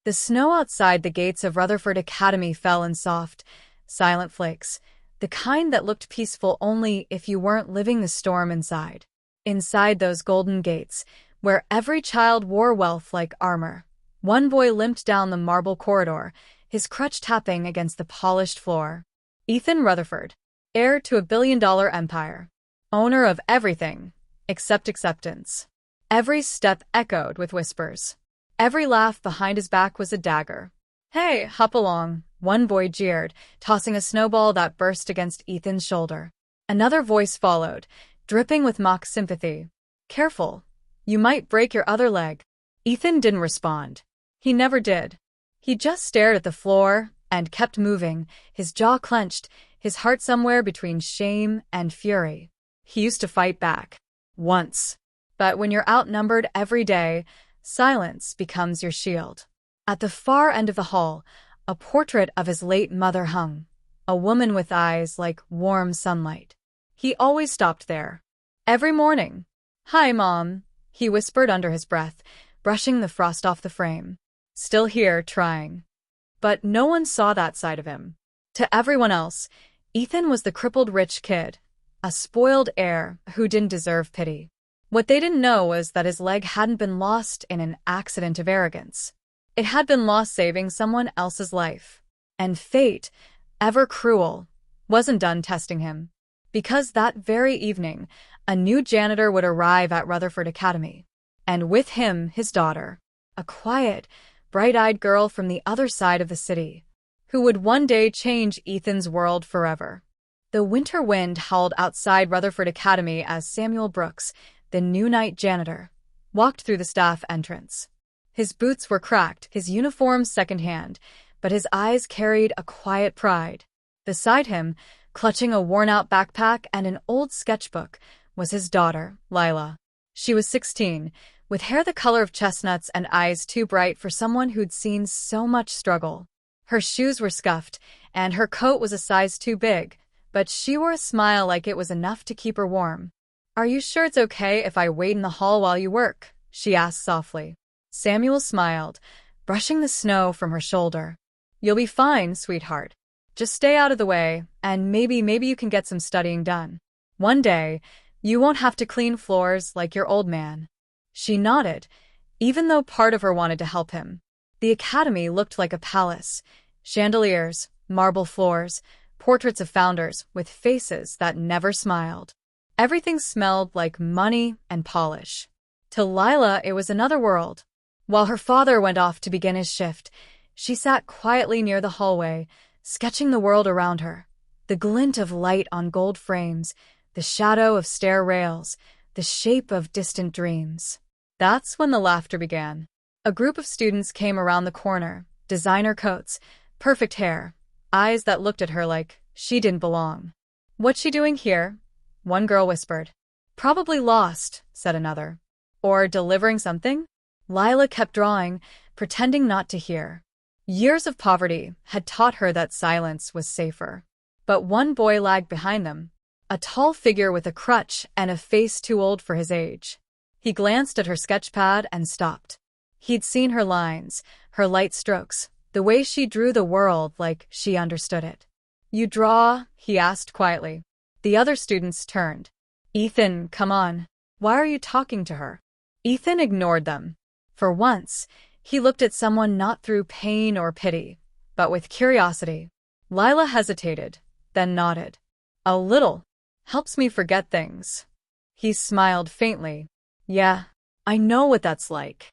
The snow outside the gates of Rutherford Academy fell in soft, silent flakes, the kind that looked peaceful only if you weren't living the storm inside. Inside those golden gates, where every child wore wealth like armor, one boy limped down the marble corridor, his crutch tapping against the polished floor. Ethan Rutherford, heir to $1 billion empire, owner of everything except acceptance. Every step echoed with whispers. Every laugh behind his back was a dagger. "Hey, hop along," one boy jeered, tossing a snowball that burst against Ethan's shoulder. Another voice followed, dripping with mock sympathy. "Careful, you might break your other leg." Ethan didn't respond. He never did. He just stared at the floor and kept moving, his jaw clenched, his heart somewhere between shame and fury. He used to fight back. Once. But when you're outnumbered every day, silence becomes your shield. At the far end of the hall, a portrait of his late mother hung, a woman with eyes like warm sunlight. He always stopped there. Every morning. "Hi, Mom," he whispered under his breath, brushing the frost off the frame. Still here, trying. But no one saw that side of him. To everyone else, Ethan was the crippled rich kid, a spoiled heir who didn't deserve pity. What they didn't know was that his leg hadn't been lost in an accident of arrogance. It had been lost saving someone else's life. And fate, ever cruel, wasn't done testing him. Because that very evening, a new janitor would arrive at Rutherford Academy. And with him, his daughter, a quiet, bright-eyed girl from the other side of the city, who would one day change Ethan's world forever. The winter wind howled outside Rutherford Academy as Samuel Brooks, the new night janitor, walked through the staff entrance. His boots were cracked, his uniform secondhand, but his eyes carried a quiet pride. Beside him, clutching a worn-out backpack and an old sketchbook, was his daughter, Lila. She was 16, with hair the color of chestnuts and eyes too bright for someone who'd seen so much struggle. Her shoes were scuffed, and her coat was a size too big, but she wore a smile like it was enough to keep her warm. "Are you sure it's okay if I wait in the hall while you work?" she asked softly. Samuel smiled, brushing the snow from her shoulder. "You'll be fine, sweetheart. Just stay out of the way, and maybe you can get some studying done. One day, you won't have to clean floors like your old man." She nodded, even though part of her wanted to help him. The academy looked like a palace. Chandeliers, marble floors, portraits of founders with faces that never smiled. Everything smelled like money and polish. To Lila, it was another world. While her father went off to begin his shift, she sat quietly near the hallway, sketching the world around her. The glint of light on gold frames, the shadow of stair rails, the shape of distant dreams. That's when the laughter began. A group of students came around the corner, designer coats, perfect hair, eyes that looked at her like she didn't belong. "What's she doing here?" one girl whispered. "Probably lost," said another. "Or delivering something?" Lila kept drawing, pretending not to hear. Years of poverty had taught her that silence was safer. But one boy lagged behind them, a tall figure with a crutch and a face too old for his age. He glanced at her sketchpad and stopped. He'd seen her lines, her light strokes, the way she drew the world like she understood it. "You draw?" he asked quietly. The other students turned. "Ethan, come on. Why are you talking to her?" Ethan ignored them. For once, he looked at someone not through pain or pity, but with curiosity. Lila hesitated, then nodded. "A little. Helps me forget things." He smiled faintly. "Yeah, I know what that's like."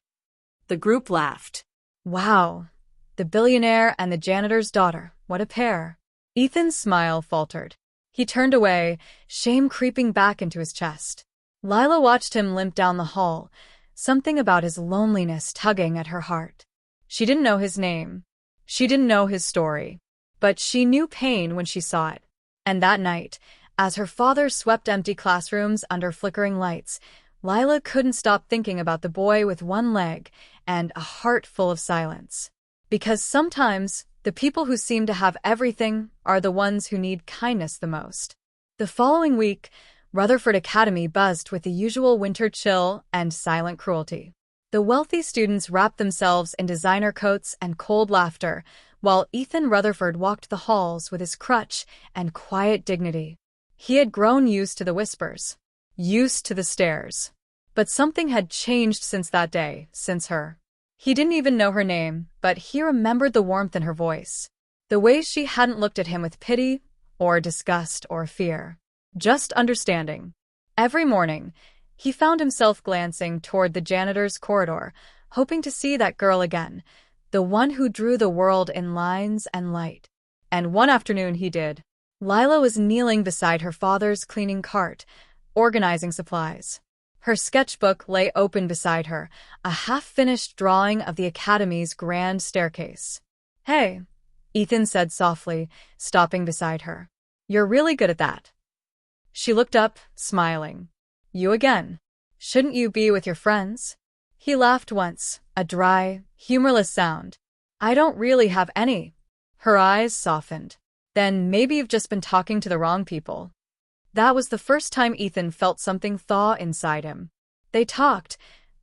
The group laughed. "Wow, the billionaire and the janitor's daughter, what a pair." Ethan's smile faltered. He turned away, shame creeping back into his chest. Lila watched him limp down the hall, something about his loneliness tugging at her heart. She didn't know his name. She didn't know his story. But she knew pain when she saw it. And that night, as her father swept empty classrooms under flickering lights, Lila couldn't stop thinking about the boy with one leg and a heart full of silence. Because sometimes, the people who seem to have everything are the ones who need kindness the most. The following week, Rutherford Academy buzzed with the usual winter chill and silent cruelty. The wealthy students wrapped themselves in designer coats and cold laughter, while Ethan Rutherford walked the halls with his crutch and quiet dignity. He had grown used to the whispers, used to the stares. But something had changed since that day, since her. He didn't even know her name, but he remembered the warmth in her voice. The way she hadn't looked at him with pity, or disgust, or fear. Just understanding. Every morning, he found himself glancing toward the janitor's corridor, hoping to see that girl again, the one who drew the world in lines and light. And one afternoon he did. Lila was kneeling beside her father's cleaning cart, organizing supplies. Her sketchbook lay open beside her, a half-finished drawing of the academy's grand staircase. "Hey," Ethan said softly, stopping beside her. "You're really good at that." She looked up, smiling. "You again. Shouldn't you be with your friends?" He laughed once, a dry, humorless sound. "I don't really have any." Her eyes softened. "Then maybe you've just been talking to the wrong people." That was the first time Ethan felt something thaw inside him. They talked,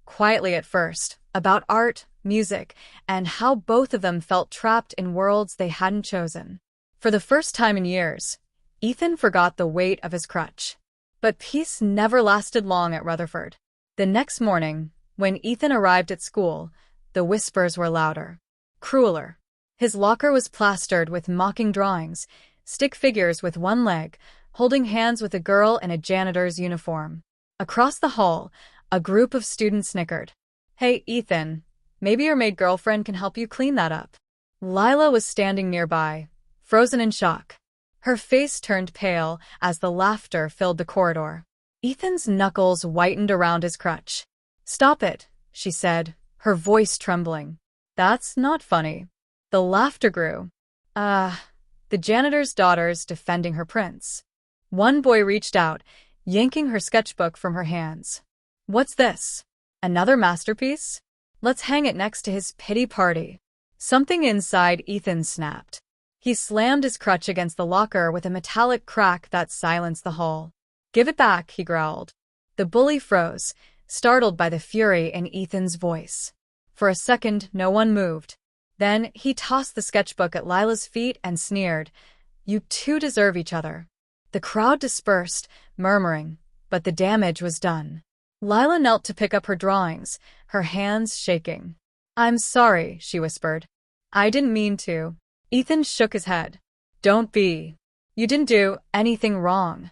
quietly at first, about art, music, and how both of them felt trapped in worlds they hadn't chosen. For the first time in years, Ethan forgot the weight of his crutch. But peace never lasted long at Rutherford. The next morning, when Ethan arrived at school, the whispers were louder, crueler. His locker was plastered with mocking drawings, stick figures with one leg, holding hands with a girl in a janitor's uniform. Across the hall, a group of students snickered. "Hey, Ethan, maybe your maid girlfriend can help you clean that up." Lila was standing nearby, frozen in shock. Her face turned pale as the laughter filled the corridor. Ethan's knuckles whitened around his crutch. "Stop it," she said, her voice trembling. "That's not funny." The laughter grew. The janitor's daughters defending her prince. One boy reached out, yanking her sketchbook from her hands. "What's this? Another masterpiece? Let's hang it next to his pity party." Something inside Ethan snapped. He slammed his crutch against the locker with a metallic crack that silenced the hall. "Give it back," he growled. The bully froze, startled by the fury in Ethan's voice. For a second, no one moved. Then he tossed the sketchbook at Lila's feet and sneered, "You two deserve each other." The crowd dispersed, murmuring, but the damage was done. Lila knelt to pick up her drawings, her hands shaking. "I'm sorry," she whispered. "I didn't mean to." Ethan shook his head. "Don't be. You didn't do anything wrong."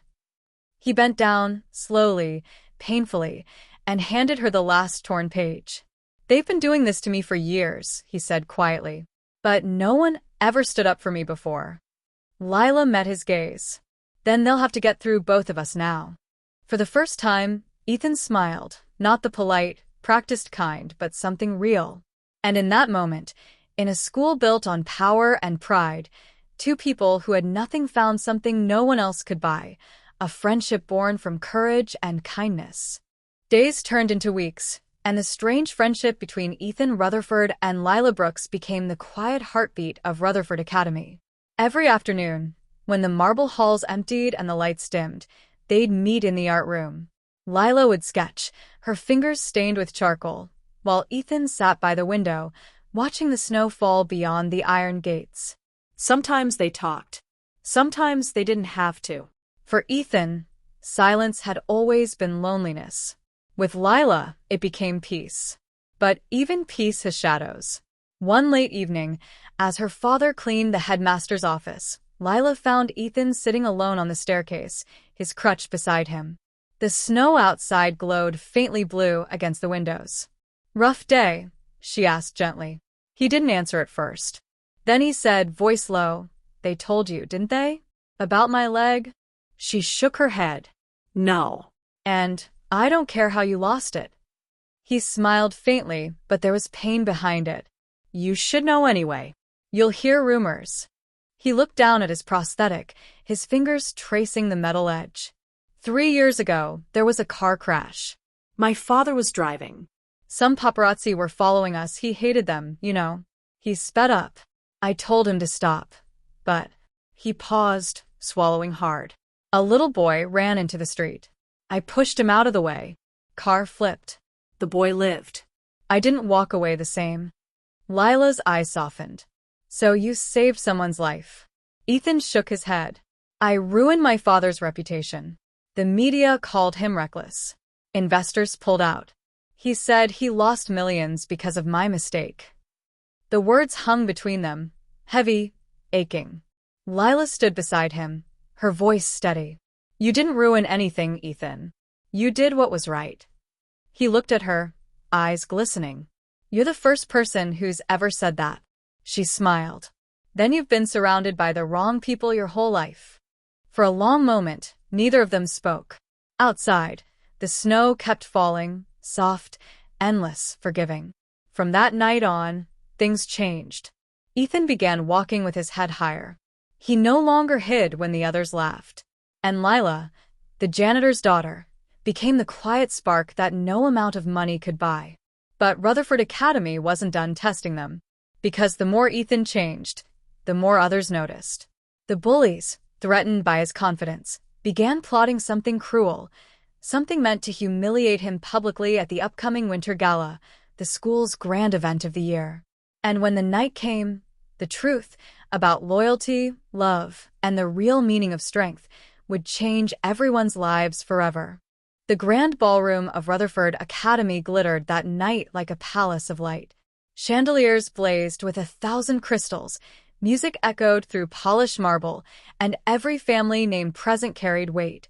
He bent down, slowly, painfully, and handed her the last torn page. "They've been doing this to me for years," he said quietly. "But no one ever stood up for me before." Lila met his gaze. "Then they'll have to get through both of us now." For the first time, Ethan smiled, not the polite, practiced kind, but something real. And in that moment, in a school built on power and pride, two people who had nothing found something no one else could buy, a friendship born from courage and kindness. Days turned into weeks, and the strange friendship between Ethan Rutherford and Lila Brooks became the quiet heartbeat of Rutherford Academy. Every afternoon, when the marble halls emptied and the lights dimmed, they'd meet in the art room. Lila would sketch, her fingers stained with charcoal, while Ethan sat by the window, watching the snow fall beyond the iron gates. Sometimes they talked. Sometimes they didn't have to. For Ethan, silence had always been loneliness. With Lila, it became peace. But even peace has shadows. One late evening, as her father cleaned the headmaster's office, Lila found Ethan sitting alone on the staircase, his crutch beside him. The snow outside glowed faintly blue against the windows. "Rough day?" she asked gently. He didn't answer at first. Then he said, voice low, "They told you, didn't they? About my leg?" She shook her head. "No. And I don't care how you lost it." He smiled faintly, but there was pain behind it. "You should know anyway. You'll hear rumors." He looked down at his prosthetic, his fingers tracing the metal edge. 3 years ago, there was a car crash. My father was driving. Some paparazzi were following us. He hated them, you know. He sped up. I told him to stop. But he paused, swallowing hard. A little boy ran into the street. I pushed him out of the way. Car flipped. The boy lived. I didn't walk away the same. Lila's eyes softened. So you saved someone's life. Ethan shook his head. I ruined my father's reputation. The media called him reckless. Investors pulled out. He said he lost millions because of my mistake. The words hung between them, heavy, aching. Lila stood beside him, her voice steady. You didn't ruin anything, Ethan. You did what was right. He looked at her, eyes glistening. You're the first person who's ever said that. She smiled. Then you've been surrounded by the wrong people your whole life. For a long moment, neither of them spoke. Outside, the snow kept falling, soft, endless, forgiving. From that night on, things changed. Ethan began walking with his head higher. He no longer hid when the others laughed. And Lila, the janitor's daughter, became the quiet spark that no amount of money could buy. But Rutherford Academy wasn't done testing them. Because the more Ethan changed, the more others noticed. The bullies, threatened by his confidence, began plotting something cruel, something meant to humiliate him publicly at the upcoming Winter Gala, the school's grand event of the year. And when the night came, the truth about loyalty, love, and the real meaning of strength would change everyone's lives forever. The grand ballroom of Rutherford Academy glittered that night like a palace of light. Chandeliers blazed with 1,000 crystals, music echoed through polished marble, and every family name present carried weight.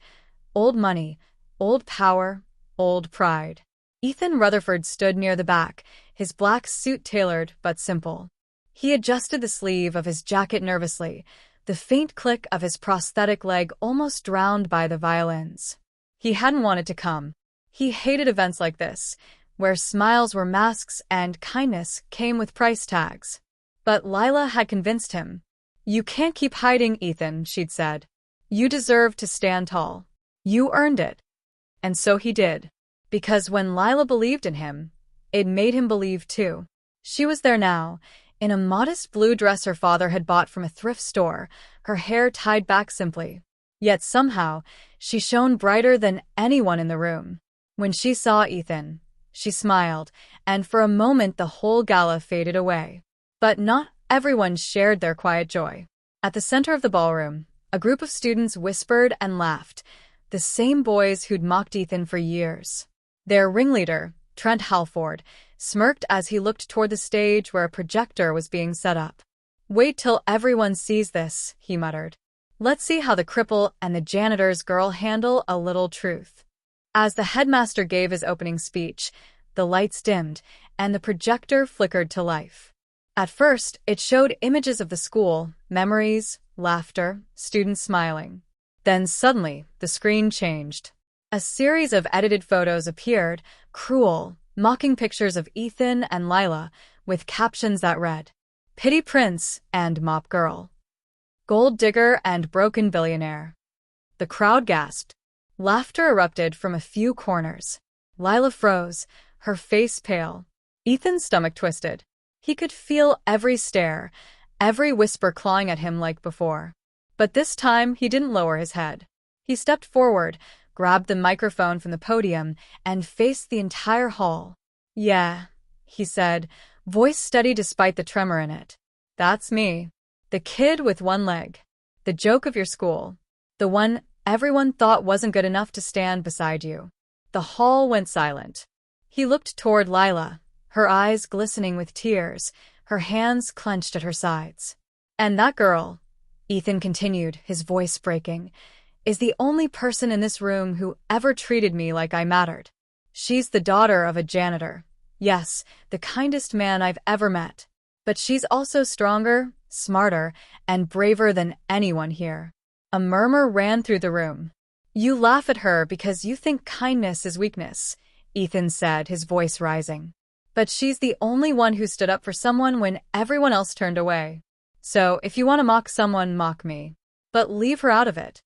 Old money, old power, old pride. Ethan Rutherford stood near the back, his black suit tailored but simple. He adjusted the sleeve of his jacket nervously, the faint click of his prosthetic leg almost drowned by the violins. He hadn't wanted to come. He hated events like this, where smiles were masks and kindness came with price tags. But Lila had convinced him. You can't keep hiding, Ethan, she'd said. You deserve to stand tall. You earned it. And so he did. Because when Lila believed in him, it made him believe too. She was there now, in a modest blue dress her father had bought from a thrift store, her hair tied back simply. Yet somehow, she shone brighter than anyone in the room. When she saw Ethan, she smiled, and for a moment the whole gala faded away. But not everyone shared their quiet joy. At the center of the ballroom, a group of students whispered and laughed, the same boys who'd mocked Ethan for years. Their ringleader, Trent Halford, smirked as he looked toward the stage where a projector was being set up. Wait till everyone sees this, he muttered. Let's see how the cripple and the janitor's girl handle a little truth. As the headmaster gave his opening speech, the lights dimmed, and the projector flickered to life. At first, it showed images of the school, memories, laughter, students smiling. Then suddenly, the screen changed. A series of edited photos appeared, cruel, mocking pictures of Ethan and Lila, with captions that read, Pity Prince and Mop Girl. Gold Digger and Broken Billionaire. The crowd gasped. Laughter erupted from a few corners. Lila froze, her face pale. Ethan's stomach twisted. He could feel every stare, every whisper clawing at him like before. But this time he didn't lower his head. He stepped forward, grabbed the microphone from the podium, and faced the entire hall. Yeah, he said, voice steady despite the tremor in it. That's me. The kid with one leg. The joke of your school. The one everyone thought wasn't good enough to stand beside you. The hall went silent. He looked toward Lila, her eyes glistening with tears, her hands clenched at her sides. And that girl, Ethan continued, his voice breaking, is the only person in this room who ever treated me like I mattered. She's the daughter of a janitor. Yes, the kindest man I've ever met. But she's also stronger, smarter, and braver than anyone here. A murmur ran through the room. You laugh at her because you think kindness is weakness, Ethan said, his voice rising. But she's the only one who stood up for someone when everyone else turned away. So if you want to mock someone, mock me. But leave her out of it.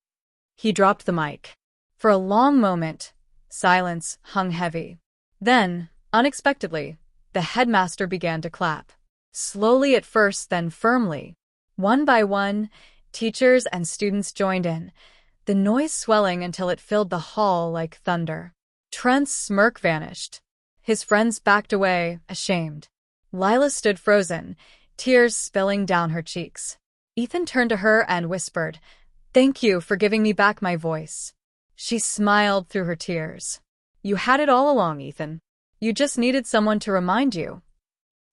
He dropped the mic. For a long moment, silence hung heavy. Then, unexpectedly, the headmaster began to clap. Slowly at first, then firmly. One by one, teachers and students joined in, the noise swelling until it filled the hall like thunder. Trent's smirk vanished. His friends backed away, ashamed. Lila stood frozen, tears spilling down her cheeks. Ethan turned to her and whispered, "Thank you for giving me back my voice." She smiled through her tears. "You had it all along, Ethan. You just needed someone to remind you."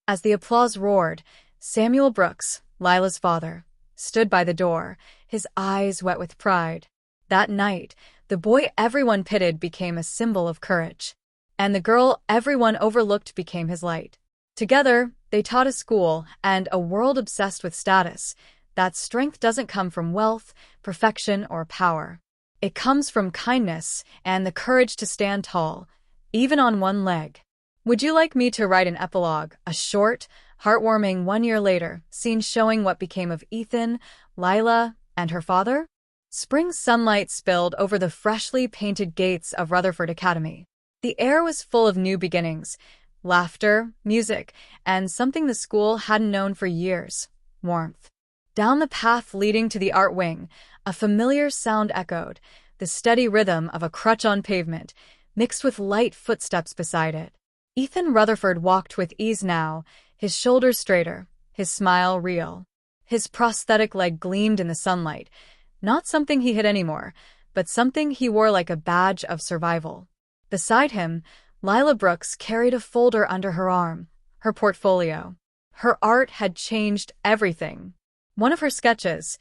As the applause roared, Samuel Brooks, Lila's father, stood by the door, his eyes wet with pride. That night, the boy everyone pitied became a symbol of courage, and the girl everyone overlooked became his light. Together, they taught a school and a world obsessed with status that strength doesn't come from wealth, perfection, or power. It comes from kindness and the courage to stand tall, even on one leg. Would you like me to write an epilogue, a short, heartwarming 1 year later scene showing what became of Ethan, Lila, and her father? Spring sunlight spilled over the freshly painted gates of Rutherford Academy. The air was full of new beginnings, laughter, music, and something the school hadn't known for years: warmth. Down the path leading to the art wing, a familiar sound echoed, the steady rhythm of a crutch on pavement, mixed with light footsteps beside it. Ethan Rutherford walked with ease now, his shoulders straighter, his smile real. His prosthetic leg gleamed in the sunlight, not something he hid anymore, but something he wore like a badge of survival. Beside him, Lila Brooks carried a folder under her arm, her portfolio. Her art had changed everything. One of her sketches,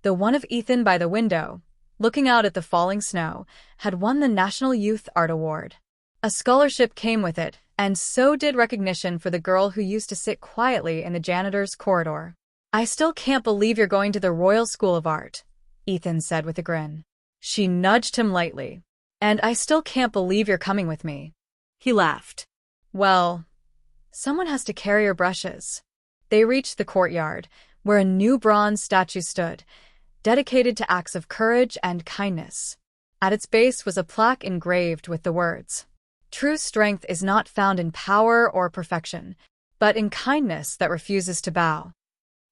the one of Ethan by the window, looking out at the falling snow, had won the National Youth Art Award. A scholarship came with it, and so did recognition for the girl who used to sit quietly in the janitor's corridor. "I still can't believe you're going to the Royal School of Art," Ethan said with a grin. She nudged him lightly. "And I still can't believe you're coming with me." He laughed. "Well, someone has to carry your brushes." They reached the courtyard, where a new bronze statue stood, dedicated to acts of courage and kindness. At its base was a plaque engraved with the words, "True strength is not found in power or perfection, but in kindness that refuses to bow."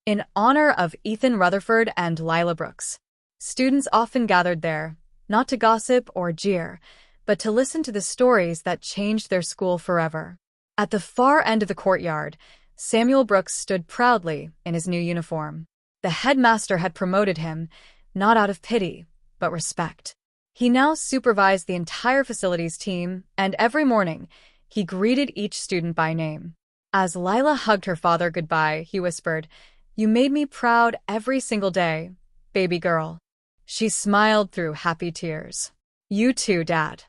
In honor of Ethan Rutherford and Lila Brooks, students often gathered there, not to gossip or jeer, but to listen to the stories that changed their school forever. At the far end of the courtyard, Samuel Brooks stood proudly in his new uniform. The headmaster had promoted him, not out of pity, but respect. He now supervised the entire facilities team, and every morning, he greeted each student by name. As Lila hugged her father goodbye, he whispered, "You made me proud every single day, baby girl." She smiled through happy tears. "You too, Dad."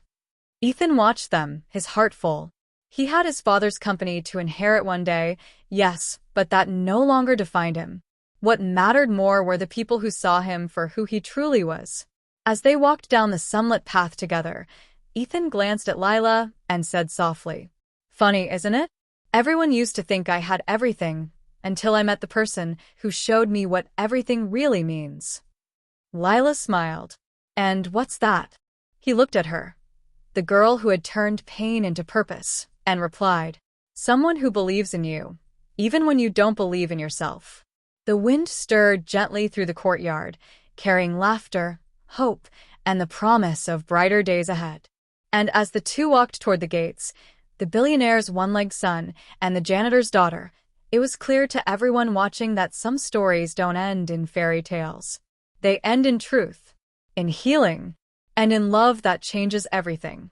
Ethan watched them, his heart full. He had his father's company to inherit one day, yes, but that no longer defined him. What mattered more were the people who saw him for who he truly was. As they walked down the sunlit path together, Ethan glanced at Lila and said softly, "Funny, isn't it? Everyone used to think I had everything, until I met the person who showed me what everything really means." Lila smiled. "And what's that?" He looked at her, the girl who had turned pain into purpose, and replied, "Someone who believes in you, even when you don't believe in yourself." The wind stirred gently through the courtyard, carrying laughter, hope, and the promise of brighter days ahead. And as the two walked toward the gates, the billionaire's one-legged son and the janitor's daughter, it was clear to everyone watching that some stories don't end in fairy tales. They end in truth, in healing, and in love that changes everything.